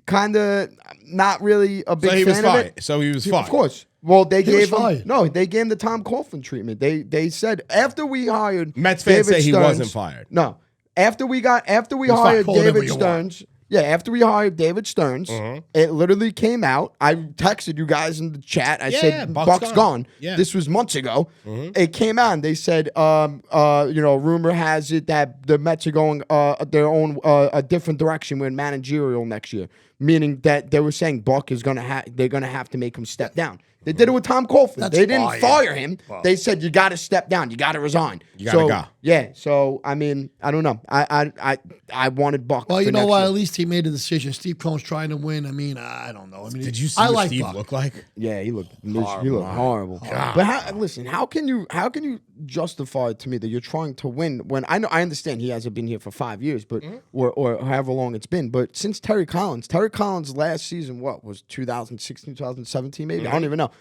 kind of not really a big So he fan was of fired. it. So he was fired. Of course. Well, they was gave him fired. they gave him the Tom Coughlin treatment. They said after we hired Mets fans David say he Stearns- wasn't fired. No, after we hired fine. Call it whatever David you want. Stearns. Yeah, after we hired David Stearns, it literally came out. I texted you guys in the chat. I said Buck's gone. Yeah. This was months ago. It came out and they said, you know, rumor has it that the Mets are going their own a different direction with managerial next year, meaning that they were saying Buck is they're gonna have to make him step down. They did it with Tom Coughlin. That's They didn't fine. fire him. They said you got to step down. You got to resign. You gotta go. Yeah. So I mean, I don't know. I wanted Buck. Well, for you know next what? year. At least he made a decision. Steve Cohen's trying to win. I mean, I don't know. I mean, Did you see I what like Steve Buck. looked like? Yeah, he looked horrible. But listen, how can you justify it to me that you're trying to win when I understand he hasn't been here for 5 years, but or however long it's been, but since Terry Collins last season, what was 2016, 2017 maybe? I don't even know.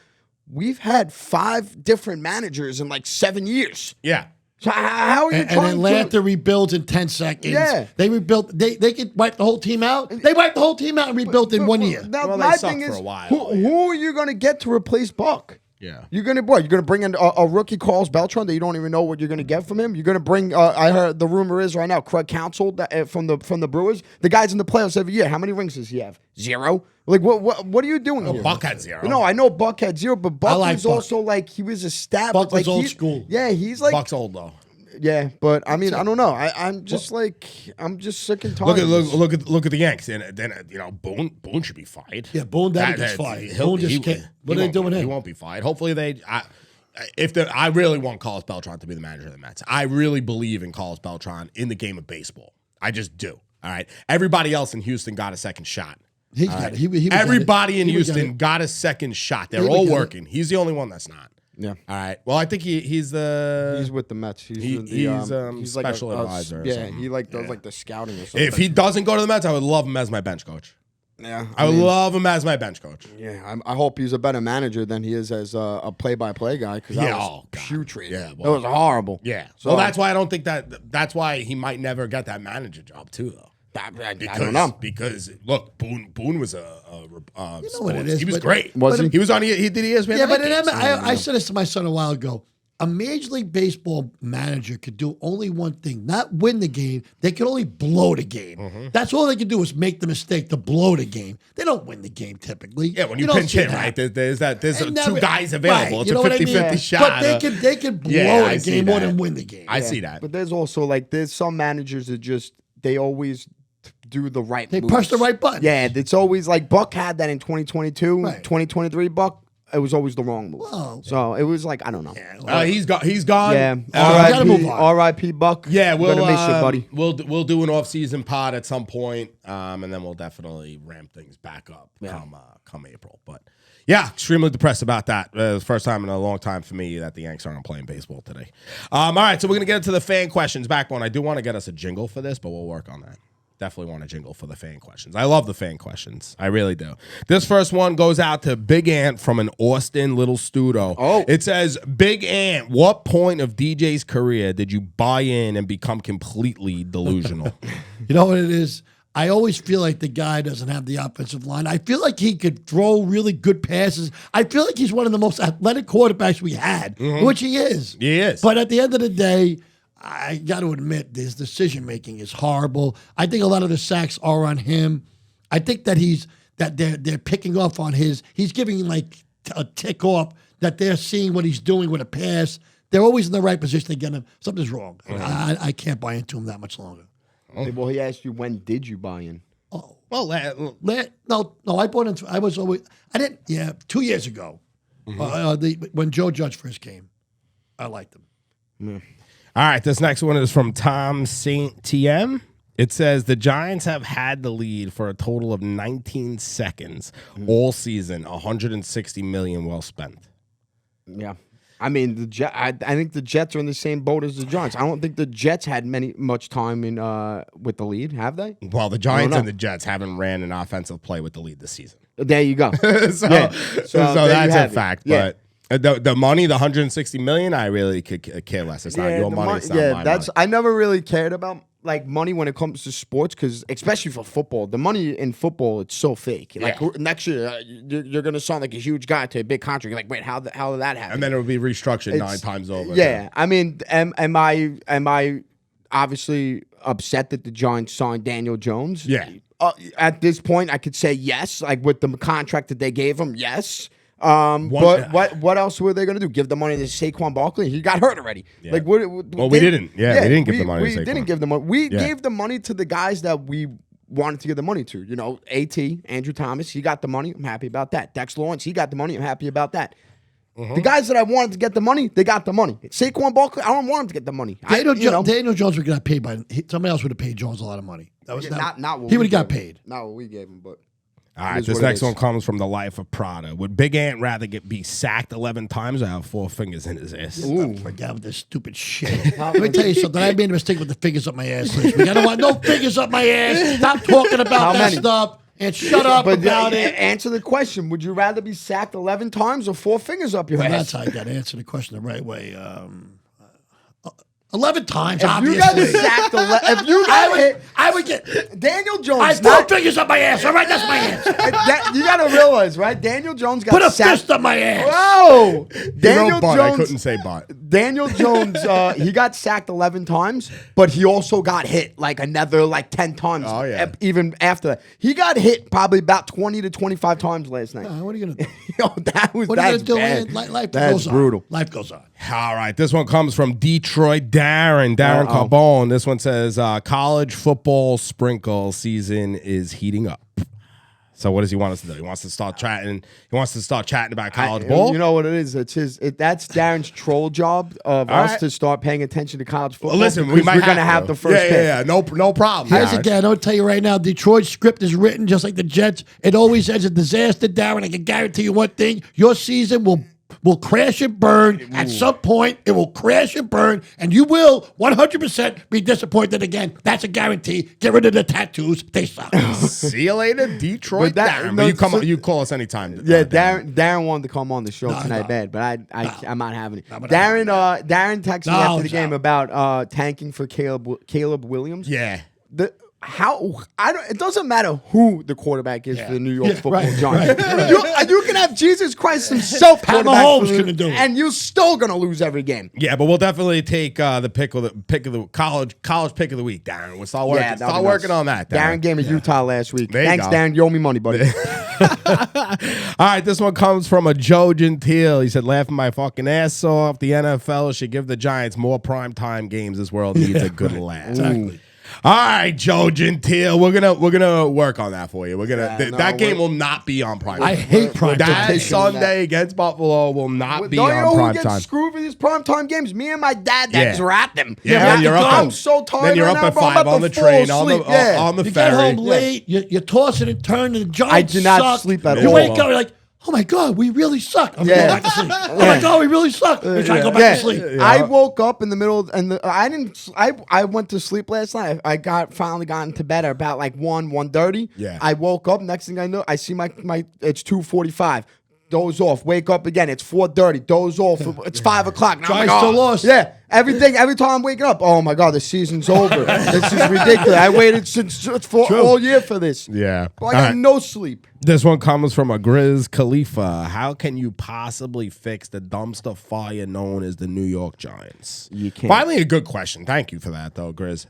We've had 5 different managers in like 7 years. Yeah. So how are you And trying Atlanta to? rebuilds in 10 seconds. Yeah. They rebuilt. They could wipe the whole team out. They wiped the whole team out and rebuilt in 1 year. Now, Well, they my sucked thing for is, a while. who are you going to get to replace Buck? Yeah. You're gonna bring in a rookie Carlos Beltran that you don't even know what you're gonna get from him. You're gonna bring. I heard the rumor is right now Craig Counsell from the Brewers. The guy's in the playoffs every year. How many rings does he have? 0. Like what are you doing here? Buck had 0. No, I know Buck had 0, but Buck like was Buck. also like he was established. Buck was like, old he's- school. Yeah, he's like Buck's old though. yeah, but I mean I don't know. I'm just sick and tired. Look at the Yanks, and then you know Boone should be fired. Yeah, Boone that gets fired. Boone just can't. What are they doing with He him? won't be fired. Hopefully I really want Carlos Beltran to be the manager of the Mets. I really believe in Carlos Beltran in the game of baseball. I just do. All right. Everybody else in Houston got a second shot. He's got it. He would get Everybody it. in He would get Houston it. got a second shot. They're He would all get it. working. He's the only one that's not. Yeah. All right. Well, I think he's the. He's with the Mets. He's like special advisor or Yeah, something. he does like the scouting or something. If he doesn't go to the Mets, I would love him as my bench coach. yeah, I would love him as my bench coach. Yeah, I hope he's a better manager than he is as a play-by-play guy because that Yeah, was oh, God. putrid. Yeah, That well- was horrible. Yeah. So Well, that's why I don't think that's why he might never get that manager job too, though. I don't know. Because look, Boone was a what it is, he was but- great. Was he? He was on. He did ESPN. Yeah, but Night Games. I said this to my son a while ago. A Major League Baseball manager could do only one thing, not win the game. They can only blow the game. Mm-hmm. That's all they can do is make the mistake to blow the game. They don't win the game typically. Yeah, when you don't pinch see hit, that. right? There's They two guys available. Right, It's you know a what I mean? 50-50 shot. But they can blow Yeah, I the see game more that. than win the game. I see that. But there's also there's some managers that just they always do the right. They moves. push the right button. Yeah, it's always like Buck had that in 2022, Right. 2023. Buck it was always the wrong move. Well, so it was like I don't know. He's gone. Yeah. gotta move on. R.I.P. Buck. Yeah, we'll gonna miss you, buddy. We'll do an off-season pod at some point, and then we'll definitely ramp things back up come April. But yeah, extremely depressed about that. The first time in a long time for me that the Yanks aren't playing baseball today. All right, so we're gonna get into the fan questions. Backbone, I do want to get us a jingle for this, but we'll work on that. Definitely want a jingle for the fan questions. I love the fan questions. I really do. This first one goes out to Big Ant from an Austin Little Studio. Oh. It says, Big Ant, what point of DJ's career did you buy in and become completely delusional? You know what it is? I always feel like the guy doesn't have the offensive line. I feel like he could throw really good passes. I feel like he's one of the most athletic quarterbacks we had, which he is. He is. But at the end of the day, I got to admit, his decision-making is horrible. I think a lot of the sacks are on him. I think that they're picking off on he's giving like a tick off that they're seeing what he's doing with a pass. They're always in the right position to get him. Something's wrong. I can't buy into him that much longer. Well, he asked you, when did you buy in? Oh. Well, No, I bought into. I didn't. Yeah, 2 years ago, when Joe Judge first came, I liked him. all right, this next one is from Tom St. TM. It says the Giants have had the lead for a total of 19 seconds all season. 160 million well spent. Yeah. I mean, I think the Jets are in the same boat as the Giants. I don't think the Jets had much time in with the lead, have they? Well, the Giants and the Jets haven't ran an offensive play with the lead this season. There you go. so that's a fact. Yeah. But the money, the 160 million, I really could care less. It's not your money. It's not my money. I never really cared about like money when it comes to sports, because especially for football, the money in football, it's so fake. Like next year, you're gonna sound like a huge guy to a big contract. You're like, wait, how did that happen? And then it will be restructured 9 times over. Yeah, I mean, am I obviously upset that the Giants signed Daniel Jones? Yeah. At this point, I could say yes, like with the contract that they gave him, yes. But what else were they going to do? Give the money to Saquon Barkley? He got hurt already. Yeah. Like we didn't. Yeah, we didn't give the money to Saquon. We didn't give the money. We gave the money to the guys that we wanted to give the money to. You know, AT, Andrew Thomas, he got the money. I'm happy about that. Dex Lawrence, he got the money. I'm happy about that. The guys that I wanted to get the money, they got the money. Saquon Barkley, I don't want him to get the money. Daniel Jones would get paid somebody else would have paid Jones a lot of money. That was not what he would have got paid. Not what we gave him, but. All right, this next one comes from the Life of Prada. Would Big Ant rather be sacked 11 times or have 4 fingers in his ass? Ooh, forget with this stupid shit. Let me tell you something. I made a mistake with the fingers up my ass last week. I don't want no fingers up my ass. Stop talking about that stuff and shut up about it. Answer the question. Would you rather be sacked 11 times or 4 fingers up your ass? That's how you got to answer the question the right way. 11 times, if obviously. You got sacked if you got hit, I would get Daniel Jones. I have 4 fingers up my ass. All right, that's my answer. You got to realize, right? Daniel Jones got put a sacked. fist up my ass. Whoa! Daniel Jones. I couldn't say but. Daniel Jones, he got sacked 11 times, but he also got hit like another 10 times. Oh, yeah. Even after that, he got hit probably about 20 to 25 times last night. What are you gonna do? What are you gonna do? Life that's goes brutal. On. Life goes on. All right, this one comes from Detroit Darren Carbone. This one says, college football sprinkle season is heating up. So what does he want us to do? He wants to start chatting. He wants to start chatting about college ball. You know what it is? That's Darren's troll job of us to start paying attention to college football. Well, listen, we're going to have the first pick. Yeah, no problem. Here's again, I'll tell you right now, Detroit's script is written just like the Jets. It always ends a disaster, Darren. I can guarantee you one thing. Your season will crash and burn. At some point, it will crash and burn, and you will 100% be disappointed again. That's a guarantee. Get rid of the tattoos. They suck. See you later, Detroit. But you call us anytime. Darren wanted to come on the show tonight, bad, but I'm not having it. Darren texted me after the game about tanking for Caleb Williams. Yeah. It doesn't matter who the quarterback is for the New York Football Giants. You can have Jesus Christ himself, Pat Mahomes couldn't do it, and you're still gonna lose every game. Yeah, but we'll definitely take the pick of the college pick of the week, Darren. We'll start working. Start working on that. Darren gave me Utah last week. Thanks, Darren. You owe me money, buddy. All right, this one comes from a Joe Gentile. He said, laughing my fucking ass off. The NFL should give the Giants more primetime games. This world needs a good laugh. Exactly. All right, Joe Gentile, we're gonna work on that for you. That game will not be on prime. I hate prime time. That Sunday against Buffalo will not be Don't you know on who prime gets time. screwed for these primetime games? Me and my dad that Yeah. rat them. Yeah, man, you're up. I'm so tired. Then you're right up now, at bro. I'm 5 about on to the fall train, on asleep. the You ferry. get home late, you're tossing and turning, the Giants I did not suck. sleep at You all. wake up, you're like, oh my God, we really suck. I'm Yeah. going back to sleep. Oh my God, we really suck. I'm trying to go back to sleep. I woke up in the middle, and I went to sleep last night. I finally got into bed at about like 1:30. Yeah. I woke up. Next thing I know, I see my it's 2:45. Doze off. Wake up again. It's 4:30. Doze off. It's 5 o'clock. Now I'm Giants like, still lost. Yeah. Every time I'm waking up, oh my God, the season's over. This is ridiculous. I waited all year for this. Yeah. But I got no sleep. This one comes from a Grizz Khalifa. How can you possibly fix the dumpster fire known as the New York Giants? You can't. Finally, a good question. Thank you for that, though, Grizz.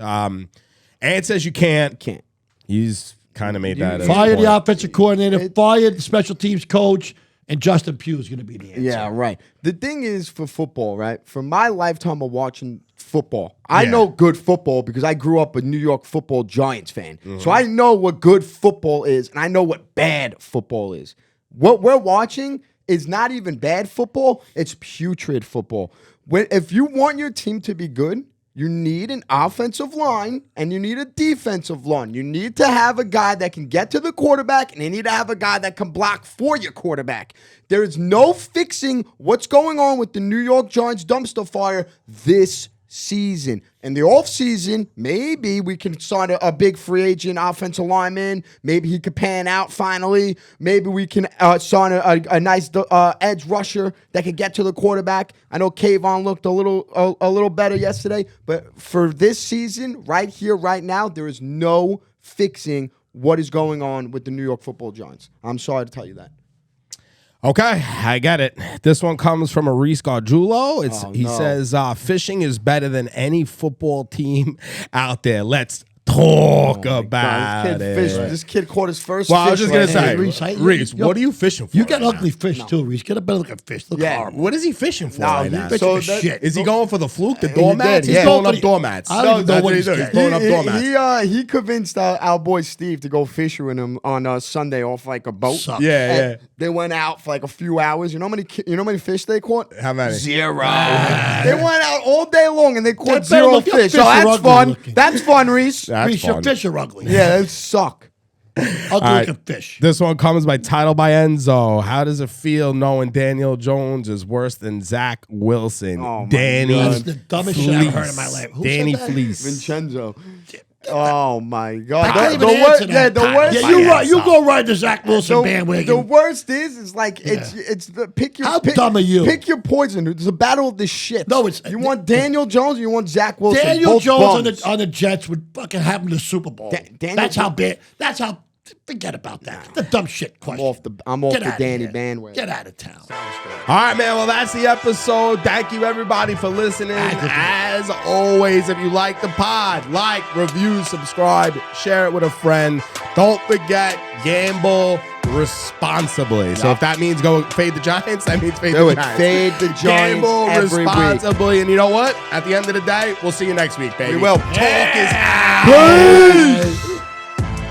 Ant says you can't. Can't. He's kind of made that. Fire the point. offensive coordinator, fire the special teams coach, and Justin Pugh is going to be the answer. Yeah, right. The thing is for football, right? For my lifetime of watching football, I know good football because I grew up a New York football Giants fan. So I know what good football is, and I know what bad football is. What we're watching is not even bad football, it's putrid football. If you want your team to be good, you need an offensive line and you need a defensive line. You need to have a guy that can get to the quarterback, and you need to have a guy that can block for your quarterback. There is no fixing what's going on with the New York Giants dumpster fire this season. In the offseason, maybe we can sign a big free agent offensive lineman. Maybe he could pan out finally. Maybe we can sign a nice edge rusher that could get to the quarterback. I know Kayvon looked a little better yesterday, but for this season, right here, right now, there is no fixing what is going on with the New York Football Giants. I'm sorry to tell you that. Okay, I get it. This one comes from Aris Gargiulo. He says, fishing is better than any football team out there. Let's talk about it. This kid caught his first Well, I was fish just going to last say, night. Reese, what are you fishing for? You got right ugly fish too, Reese. Get a better looking fish. Look horrible. What is he fishing for right now? Fishing for shit. Is he going for the fluke, the doormats? did, He's yeah. throwing up doormats. I don't even know That's what he's he's doing. He's getting. throwing up doormats. He convinced our boy Steve to go fishing with him on Sunday off like a boat. Sucks. Yeah. They went out for like a few hours. You know how many fish they caught? How many? 0. They went out all day long and they caught better 0 look, your fish. So fish are that's ugly fun. looking. That's fun, Reese. That's Reese, your fun. fish are ugly. Yeah, they suck. Ugly looking fish. This one comes by title by Enzo. How does it feel knowing Daniel Jones is worse than Zach Wilson? Oh, my Danny God. That's the dumbest shit I've heard in my life. Who Danny said that? Fleece. Vincenzo. Oh my God. I can't even answer that. The worst. Yeah, you right. You go ride the Zach Wilson bandwagon. The worst is like it's the pick your. How dumb are you? Pick your poison. It's a battle of the shit. No, it's you want Daniel Jones or you want Zach Wilson. Daniel Both Jones bums. on the Jets would fucking have him the Super Bowl. Daniel That's how Jones- bad. That's how. Forget about that. The dumb shit question. I'm off Get the outta Danny here. bandwagon. Get out of town. All right, man. Well, that's the episode. Thank you, everybody, for listening. As always, if you like the pod, like, review, subscribe, share it with a friend. Don't forget, gamble responsibly. So if that means go fade the Giants, that means fade the Giants. Fade the Giants Gamble every week. responsibly. And you know what? At the end of the day, we'll see you next week, baby. We will. Talk is out. Peace.